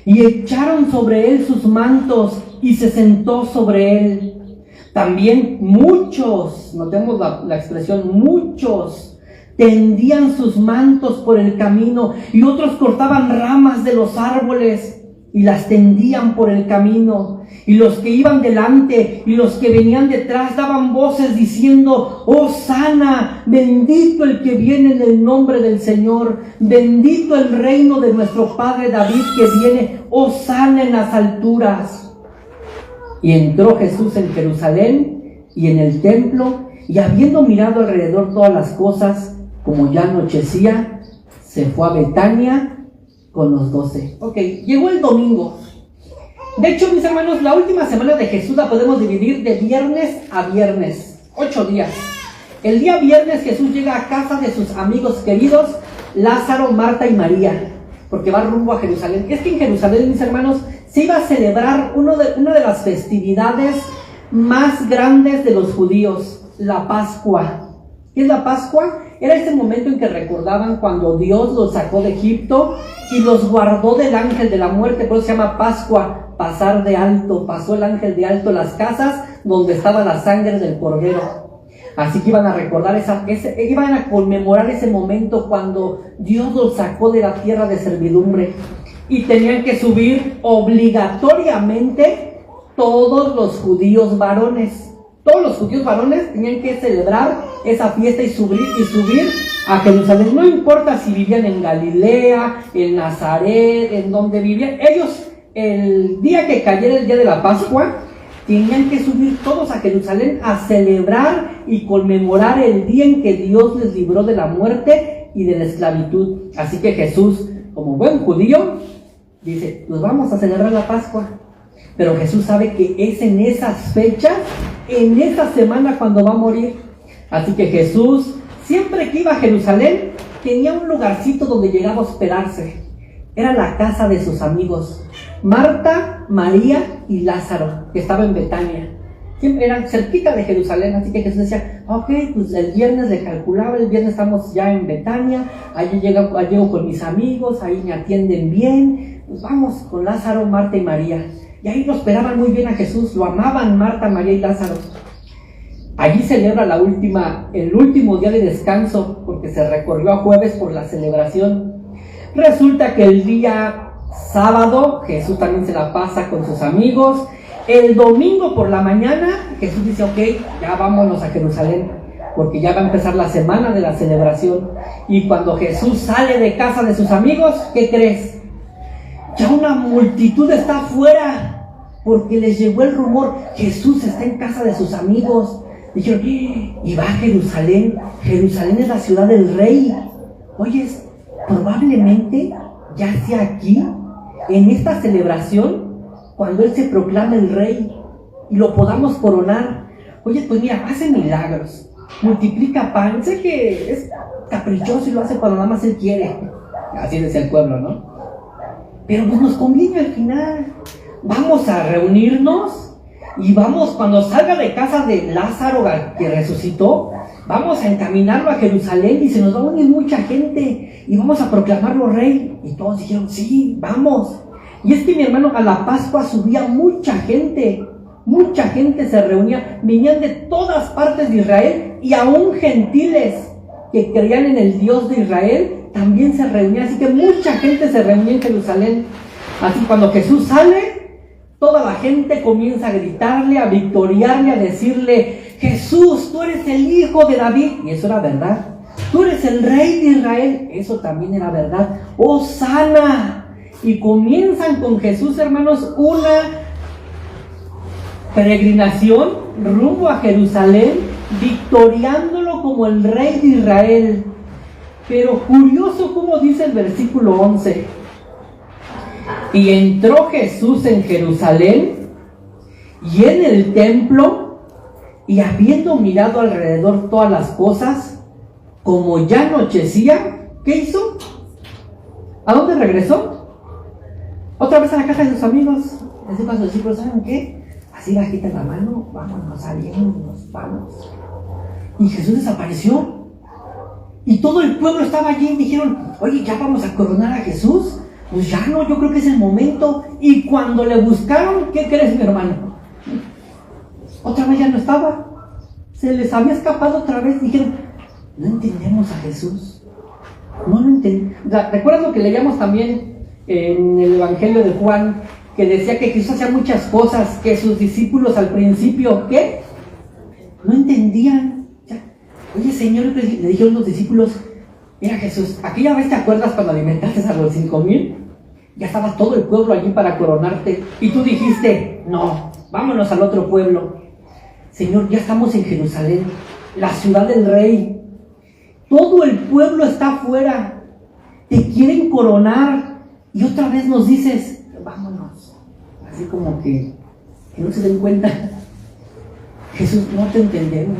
y echaron sobre él sus mantos, y se sentó sobre él. También muchos, notemos la expresión, muchos, tendían sus mantos por el camino, y otros cortaban ramas de los árboles, y las tendían por el camino. Y los que iban delante y los que venían detrás daban voces diciendo, Hosana, bendito el que viene en el nombre del Señor, bendito el reino de nuestro padre David que viene, Hosana en las alturas. Y entró Jesús en Jerusalén y en el templo, y habiendo mirado alrededor todas las cosas, como ya anochecía, se fue a Betania con los 12. Ok, llegó el domingo. De hecho, mis hermanos, la última semana de Jesús la podemos dividir de viernes a viernes, 8 días. El día viernes Jesús llega a casa de sus amigos queridos, Lázaro, Marta y María. porque va rumbo a Jerusalén. Es que en Jerusalén, mis hermanos, se iba a celebrar una de las festividades más grandes de los judíos, la Pascua. ¿Qué es la Pascua? Era ese momento en que recordaban cuando Dios los sacó de Egipto y los guardó del ángel de la muerte. Por eso se llama Pascua, pasar de alto. Pasó el ángel de alto las casas donde estaba la sangre del cordero. Así que iban a recordar iban a conmemorar ese momento cuando Dios los sacó de la tierra de servidumbre. Y tenían que subir obligatoriamente todos los judíos varones. Todos los judíos varones tenían que celebrar esa fiesta y subir a Jerusalén. No importa si vivían en Galilea, en Nazaret, en donde vivían. Ellos, el día que cayera el día de la Pascua, tenían que subir todos a Jerusalén a celebrar y conmemorar el día en que Dios les libró de la muerte y de la esclavitud. Así que Jesús, como buen judío, dice, pues vamos a celebrar la Pascua. Pero Jesús sabe que es en esas fechas, en esa semana cuando va a morir. Así que Jesús, siempre que iba a Jerusalén, tenía un lugarcito donde llegaba a hospedarse. Era la casa de sus amigos, Marta, María y Lázaro, que estaba en Betania. Siempre eran cerquita de Jerusalén, así que Jesús decía, ok, pues el viernes le calculaba, el viernes estamos ya en Betania, allí llego con mis amigos, ahí me atienden bien, pues vamos con Lázaro, Marta y María. Y ahí lo esperaban muy bien a Jesús, lo amaban Marta, María y Lázaro. Allí celebra el último día de descanso, porque se recorrió a jueves por la celebración. Resulta que el día sábado Jesús también se la pasa con sus amigos. El domingo por la mañana Jesús dice, ok, ya vámonos a Jerusalén, porque ya va a empezar la semana de la celebración. Y cuando Jesús sale de casa de sus amigos, ¿qué crees? Ya una multitud está afuera, porque les llegó el rumor, Jesús está en casa de sus amigos. Dijeron, y va a Jerusalén, Jerusalén es la ciudad del rey. Oyes, probablemente ya sea aquí, en esta celebración, cuando Él se proclama el rey y lo podamos coronar. Oye, pues mira, hace milagros, multiplica pan, sé que es caprichoso y lo hace cuando nada más Él quiere. Así decía el pueblo, ¿no? Pero pues nos conviene al final. Vamos a reunirnos y vamos, cuando salga de casa de Lázaro que resucitó, vamos a encaminarlo a Jerusalén y se nos va a unir mucha gente y vamos a proclamarlo rey. Y todos dijeron, sí, vamos. Y es que, mi hermano, a la Pascua subía mucha gente se reunía, venían de todas partes de Israel y aún gentiles que creían en el Dios de Israel también se reunían, así que mucha gente se reunía en Jerusalén. Así cuando Jesús sale, toda la gente comienza a gritarle, a victoriarle, a decirle, Jesús, tú eres el hijo de David, y eso era verdad. Tú eres el rey de Israel, eso también era verdad. ¡Hosana! Y comienzan con Jesús, hermanos, una peregrinación rumbo a Jerusalén, victoriándolo como el rey de Israel. Pero curioso como dice el versículo 11. Y entró Jesús en Jerusalén y en el templo, y habiendo mirado alrededor todas las cosas, como ya anochecía, ¿qué hizo? ¿A dónde regresó? Otra vez a la casa de sus amigos. Les dijo a sus discípulos, ¿saben qué? Así bajita la mano, vámonos, salimos, vamos. Y Jesús desapareció. Y todo el pueblo estaba allí y dijeron, oye, ¿ya vamos a coronar a Jesús? Pues ya no, yo creo que es el momento. Y cuando le buscaron, ¿qué crees, mi hermano? Otra vez ya no estaba. Se les había escapado otra vez. Dijeron, no entendemos a Jesús. No lo entendemos. ¿Recuerdas lo que leíamos también en el Evangelio de Juan? Que decía que Jesús hacía muchas cosas que sus discípulos al principio, ¿qué? No entendían. Oye, Señor, le dijeron los discípulos, mira Jesús, aquella vez te acuerdas cuando alimentaste a los 5,000, ya estaba todo el pueblo allí para coronarte, y tú dijiste, no, vámonos al otro pueblo. Señor, ya estamos en Jerusalén, la ciudad del rey, todo el pueblo está afuera, te quieren coronar, y otra vez nos dices, vámonos, así como que no se den cuenta. Jesús, no te entendemos.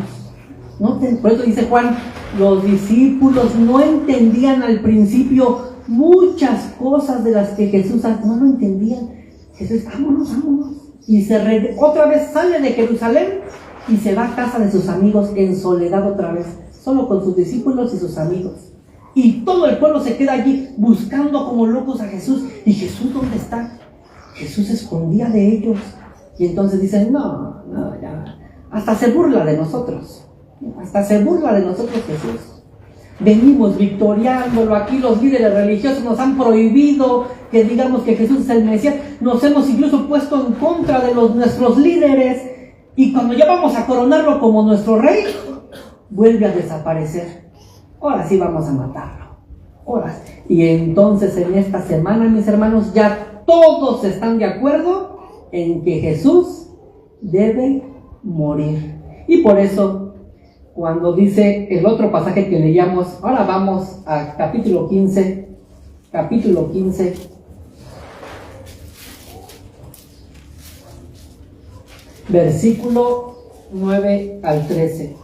Por eso dice Juan, los discípulos no entendían al principio muchas cosas de las que Jesús no lo entendían. Jesús, vámonos. Y otra vez sale de Jerusalén y se va a casa de sus amigos en soledad otra vez, solo con sus discípulos y sus amigos. Y todo el pueblo se queda allí buscando como locos a Jesús. ¿Y Jesús dónde está? Jesús se escondía de ellos. Y entonces dicen, no, ya. Hasta se burla de nosotros. Jesús. Venimos victoriándolo. Aquí los líderes religiosos nos han prohibido que digamos que Jesús es el Mesías. Nos hemos incluso puesto en contra de nuestros líderes. Y cuando ya vamos a coronarlo como nuestro rey, vuelve a desaparecer. Ahora sí vamos a matarlo. Y entonces en esta semana, mis hermanos, ya todos están de acuerdo en que Jesús debe morir. Y por eso, cuando dice el otro pasaje que leíamos, ahora vamos a capítulo 15, versículo 9 al 13.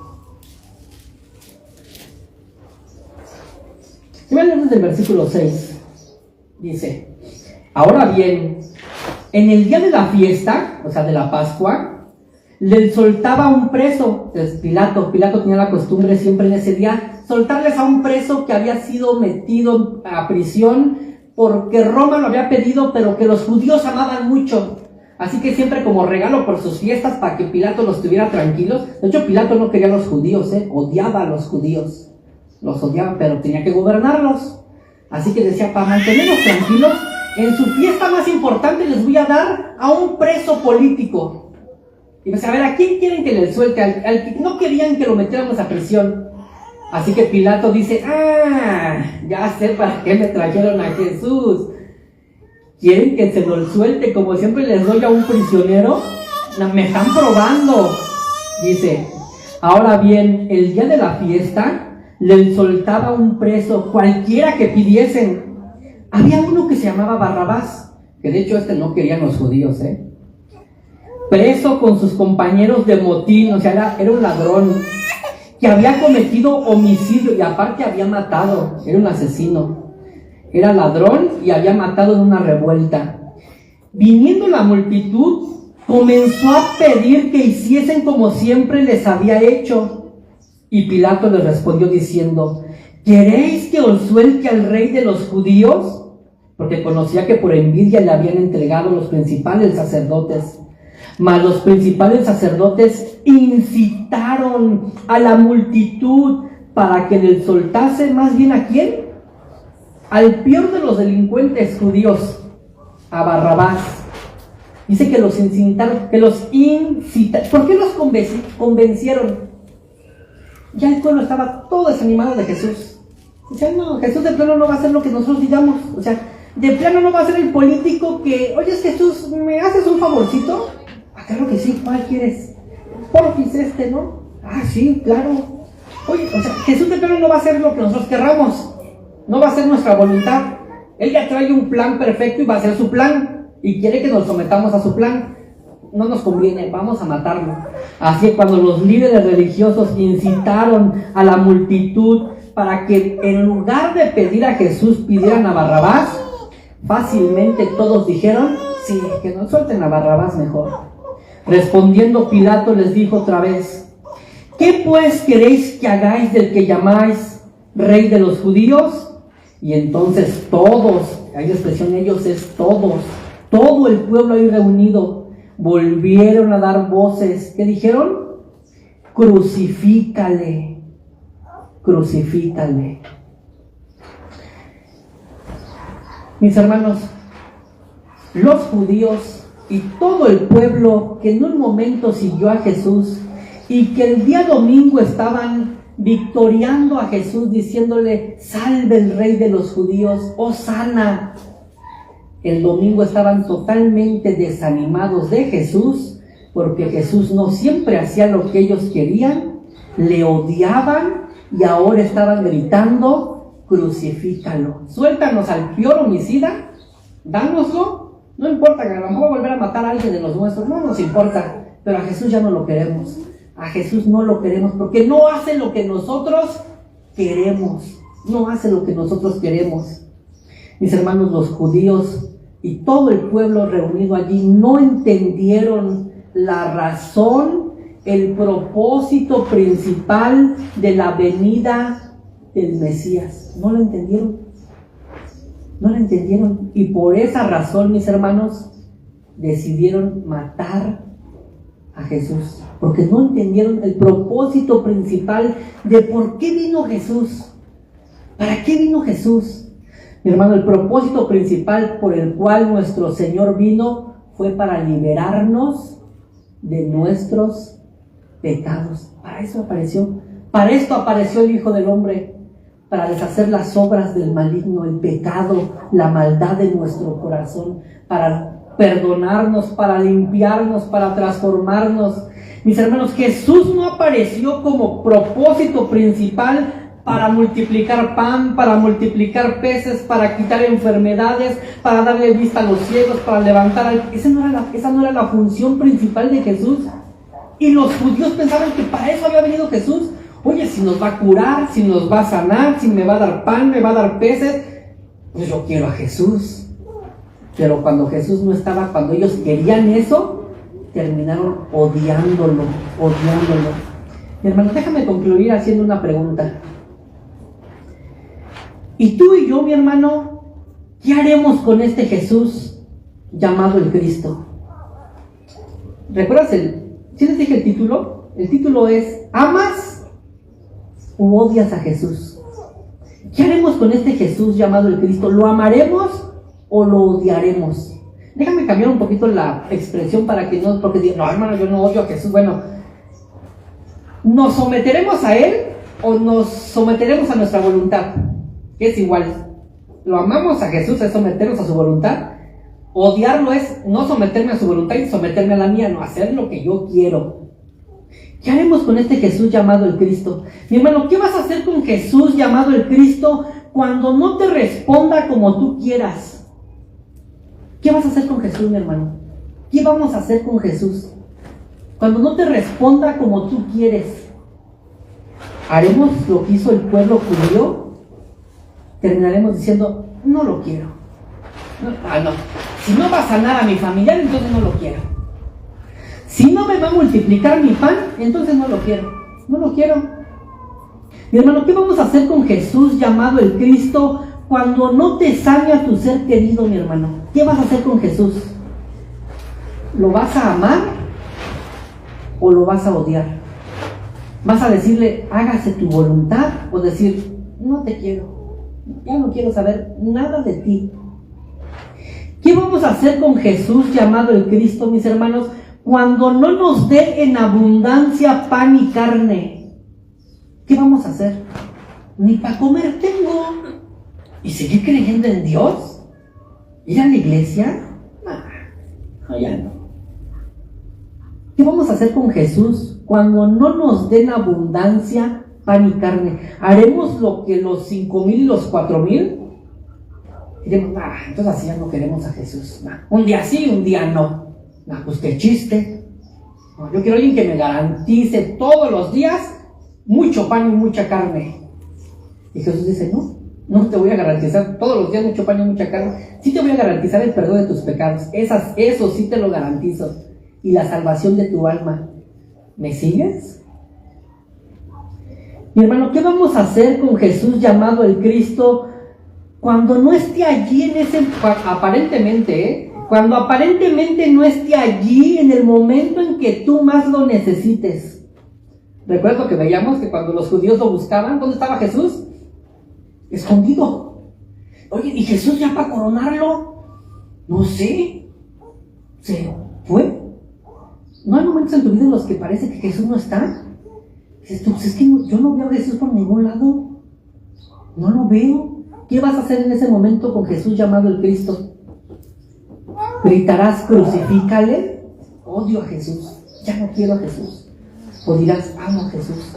Y voy a leer desde el versículo 6. Dice: ahora bien, en el día de la fiesta, o sea, de la Pascua, le soltaba un preso. Entonces, Pilato tenía la costumbre siempre en ese día soltarles a un preso que había sido metido a prisión porque Roma lo había pedido, pero que los judíos amaban mucho. Así que siempre como regalo por sus fiestas, para que Pilato los tuviera tranquilos. De hecho, Pilato no quería a los judíos, odiaba a los judíos. Los odiaba, pero tenía que gobernarlos. Así que decía, para mantenerlos tranquilos, en su fiesta más importante les voy a dar a un preso político. Y pues, a ver, ¿a quién quieren que les suelte? Al que no querían que lo metiéramos a prisión. Así que Pilato dice, ya sé para qué me trajeron a Jesús. ¿Quieren que se lo suelte como siempre les doy a un prisionero? Me están probando. Dice, ahora bien, el día de la fiesta le soltaba un preso cualquiera que pidiesen. Había uno que se llamaba Barrabás, que de hecho no querían los judíos, preso con sus compañeros de motín. O sea, era un ladrón que había cometido homicidio y aparte había matado. Era un asesino, era ladrón y había matado en una revuelta. Viniendo la multitud, comenzó a pedir que hiciesen como siempre les había hecho. Y Pilato les respondió diciendo, ¿queréis que os suelte al rey de los judíos? Porque conocía que por envidia le habían entregado los principales sacerdotes. Mas los principales sacerdotes incitaron a la multitud para que le soltase. ¿Más bien a quién? Al peor de los delincuentes judíos, a Barrabás. Dice que los incitaron, ¿Por qué los convencieron? Ya el pueblo estaba todo desanimado de Jesús. Decían, no, Jesús de plano no va a hacer lo que nosotros digamos. O sea, de plano no va a ser el político que, oye, Jesús, ¿me haces un favorcito? Claro que sí, ¿cuál quieres? Porfis ¿no? Sí, claro. Oye, o sea, Jesús de plano no va a hacer lo que nosotros querramos. No va a ser nuestra voluntad. Él ya trae un plan perfecto y va a hacer su plan. Y quiere que nos sometamos a su plan. No nos conviene, vamos a matarlo. Así que cuando los líderes religiosos incitaron a la multitud para que en lugar de pedir a Jesús pidieran a Barrabás, fácilmente todos dijeron, sí, que nos suelten a Barrabás mejor. Respondiendo Pilato les dijo otra vez, ¿qué pues queréis que hagáis del que llamáis rey de los judíos? Y entonces todos, hay la expresión ellos es todos, todo el pueblo ahí reunido, volvieron a dar voces. ¿Qué dijeron? Crucifícale, crucifícale. Mis hermanos, los judíos y todo el pueblo que en un momento siguió a Jesús y que el día domingo estaban victoriando a Jesús diciéndole, salve el rey de los judíos, hosana. El domingo estaban totalmente desanimados de Jesús porque Jesús no siempre hacía lo que ellos querían, le odiaban y ahora estaban gritando, crucifícalo, suéltanos al peor homicida, dánoslo, no importa que a lo mejor va a volver a matar a alguien de los nuestros, no nos importa, pero a Jesús ya no lo queremos, a Jesús no lo queremos porque no hace lo que nosotros queremos, no hace lo que nosotros queremos. Mis hermanos, los judíos y todo el pueblo reunido allí no entendieron la razón, el propósito principal de la venida del Mesías. No lo entendieron. No lo entendieron. Y por esa razón, mis hermanos, decidieron matar a Jesús. Porque no entendieron el propósito principal de por qué vino Jesús. ¿Para qué vino Jesús? Mi hermano, el propósito principal por el cual nuestro Señor vino fue para liberarnos de nuestros pecados. Para eso apareció. Para esto apareció el Hijo del Hombre. Para deshacer las obras del maligno, el pecado, la maldad de nuestro corazón. Para perdonarnos, para limpiarnos, para transformarnos. Mis hermanos, Jesús no apareció como propósito principal para multiplicar pan, para multiplicar peces, para quitar enfermedades, para darle vista a los ciegos, para levantar. Esa no era la función principal de Jesús. Y los judíos pensaban que para eso había venido Jesús. Oye, si nos va a curar, si nos va a sanar, si me va a dar pan, me va a dar peces, pues yo quiero a Jesús. Pero cuando Jesús no estaba, cuando ellos querían eso, terminaron odiándolo. Mi hermano, déjame concluir haciendo una pregunta. Y tú y yo, mi hermano, ¿qué haremos con este Jesús llamado el Cristo? ¿Recuerdas ¿sí les dije el título? El título es ¿amas o odias a Jesús? ¿Qué haremos con este Jesús llamado el Cristo? ¿Lo amaremos o lo odiaremos? Déjame cambiar un poquito la expresión para que no, porque digan, no, hermano, yo no odio a Jesús. Bueno, ¿nos someteremos a Él o nos someteremos a nuestra voluntad? Que es igual. Lo amamos a Jesús, es someternos a su voluntad. Odiarlo es no someterme a su voluntad y someterme a la mía, no hacer lo que yo quiero. ¿Qué haremos con este Jesús llamado el Cristo? Mi hermano, ¿qué vas a hacer con Jesús llamado el Cristo cuando no te responda como tú quieras? ¿Qué vas a hacer con Jesús, mi hermano? ¿Qué vamos a hacer con Jesús cuando no te responda como tú quieres? ¿Haremos lo que hizo el pueblo judío? Terminaremos diciendo, no lo quiero. No. Si no va a sanar a mi familiar, entonces no lo quiero. Si no me va a multiplicar mi pan, entonces no lo quiero. No lo quiero. Mi hermano, ¿qué vamos a hacer con Jesús llamado el Cristo cuando no te sane a tu ser querido, mi hermano? ¿Qué vas a hacer con Jesús? ¿Lo vas a amar o lo vas a odiar? ¿Vas a decirle, hágase tu voluntad? O decir, no te quiero. Ya no quiero saber nada de ti. ¿Qué vamos a hacer con Jesús llamado el Cristo, mis hermanos, cuando no nos dé en abundancia pan y carne? ¿Qué vamos a hacer? Ni para comer tengo. ¿Y seguir creyendo en Dios? ¿Ir a la iglesia? No, ya no. ¿Qué vamos a hacer con Jesús cuando no nos den abundancia pan y carne? ¿Haremos lo que los 5,000 y los 4,000? Diremos, entonces así ya no queremos a Jesús. Un día sí, un día no. Pues qué chiste. Yo quiero a alguien que me garantice todos los días mucho pan y mucha carne. Y Jesús dice, no te voy a garantizar todos los días mucho pan y mucha carne. Sí te voy a garantizar el perdón de tus pecados. Eso sí te lo garantizo. Y la salvación de tu alma. ¿Me sigues? Mi hermano, ¿qué vamos a hacer con Jesús llamado el Cristo cuando no esté allí en ese, aparentemente, cuando aparentemente no esté allí en el momento en que tú más lo necesites? ¿Recuerdas lo que veíamos? Que cuando los judíos lo buscaban, ¿dónde estaba Jesús? Escondido. Oye, ¿y Jesús ya para coronarlo? No sé. ¿Se fue? ¿No hay momentos en tu vida en los que parece que Jesús no está? Dices tú, pues es que yo no veo a Jesús por ningún lado. No lo veo. ¿Qué vas a hacer en ese momento con Jesús llamado el Cristo? ¿Gritarás, crucifícale? Odio a Jesús. Ya no quiero a Jesús. O dirás, amo a Jesús.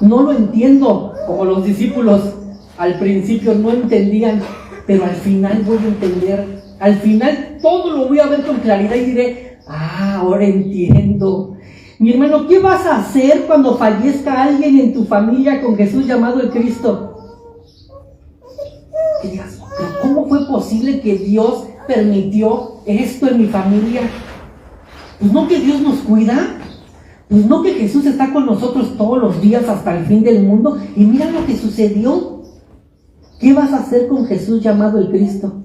No lo entiendo, como los discípulos al principio no entendían, pero al final voy a entender. Al final todo lo voy a ver con claridad y diré, ahora entiendo. Mi hermano, ¿qué vas a hacer cuando fallezca alguien en tu familia con Jesús llamado el Cristo? Que digas, ¿pero ¿cómo fue posible que Dios permitió esto en mi familia? Pues no que Dios nos cuida, pues no que Jesús está con nosotros todos los días hasta el fin del mundo. Y mira lo que sucedió. ¿Qué vas a hacer con Jesús llamado el Cristo?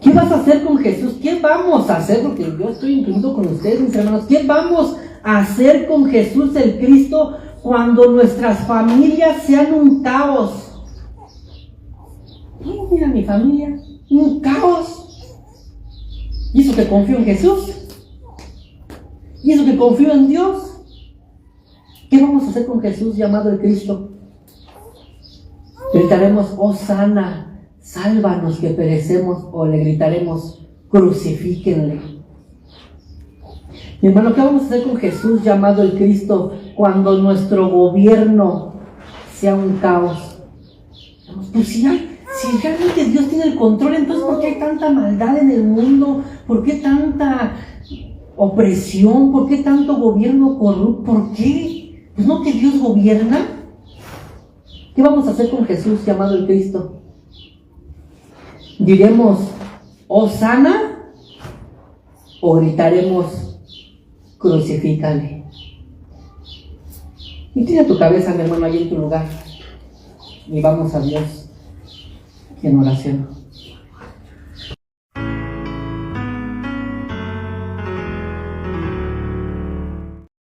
¿Qué vas a hacer con Jesús? ¿Qué vamos a hacer? Porque yo estoy incluido con ustedes, mis hermanos. ¿Qué vamos a hacer con Jesús el Cristo cuando nuestras familias sean un caos? Mira mi familia, un caos. Y eso que confío en Jesús. Y eso que confío en Dios. ¿Qué vamos a hacer con Jesús llamado el Cristo? Gritaremos, Hosana, sálvanos que perecemos, o le gritaremos, crucifíquenle. Mi hermano, ¿qué vamos a hacer con Jesús llamado el Cristo cuando nuestro gobierno sea un caos? Pues si realmente Dios tiene el control, entonces ¿por qué hay tanta maldad en el mundo? ¿Por qué tanta opresión? ¿Por qué tanto gobierno corrupto? ¿Por qué? Pues no que Dios gobierna. ¿Qué vamos a hacer con Jesús llamado el Cristo? ¿Diremos Hosana o gritaremos crucifícale? Inclina tu cabeza, mi hermano, ahí en tu lugar y vamos a Dios en oración.